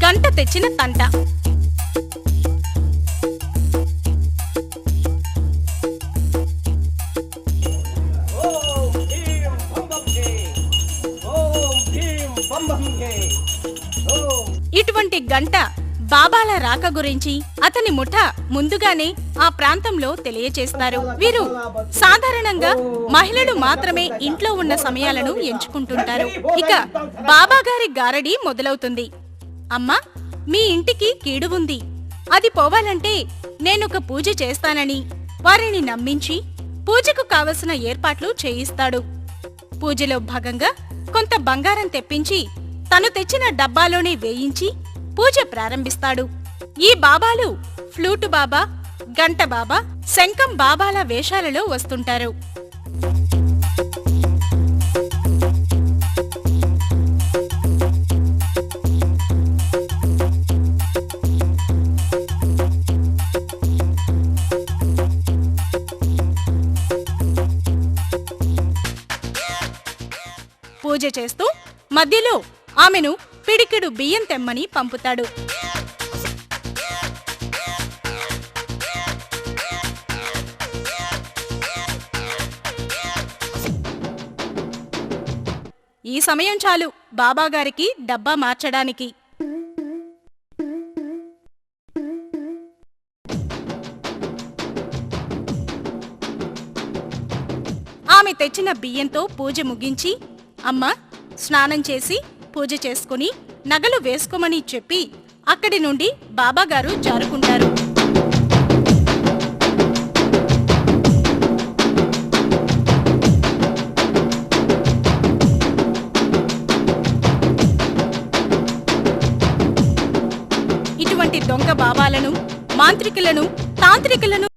గంట తెచ్చిన తంట. ఇటువంటి గంట బాబాల రాక గురించి అతని ముఠ ముందుగానే ఆ ప్రాంతంలో తెలియచేస్తారు. వీరు సాధారణంగా మహిళలు మాత్రమే ఇంట్లో ఉన్న సమయాలను ఎంచుకుంటుంటారు. ఇక బాబాగారి గారడి మొదలవుతుంది. అమ్మా, మీ ఇంటికి కీడు ఉంది, అది పోవాలంటే నేనొక పూజ చేస్తానని వారిని నమ్మించి పూజకు కావలసిన ఏర్పాట్లు చేయిస్తాడు. పూజలో భాగంగా కొంత బంగారం తెప్పించి తను తెచ్చిన డబ్బాలోనే వేయించి పూజ ప్రారంభిస్తాడు. ఈ బాబాలు ఫ్లూటు బాబా, గంట బాబా, శంఖం బాబాల వేషాలలో వస్తుంటారు. పూజ చేస్తూ మధ్యలో ఆమెను పిడికెడు బియ్యం తెమ్మని పంపుతాడు. ఈ సమయం చాలు బాబాగారికి డబ్బా మార్చడానికి. ఆమె తెచ్చిన బియ్యంతో పూజ ముగించి, అమ్మా, స్నానం చేసి పూజ చేసుకుని నగలు వేసుకోమని చెప్పి అక్కడి నుండి బాబాగారు జారుకుంటారు. ఇటువంటి దొంగ బాబాలను, మాంత్రికులను, తాంత్రికులను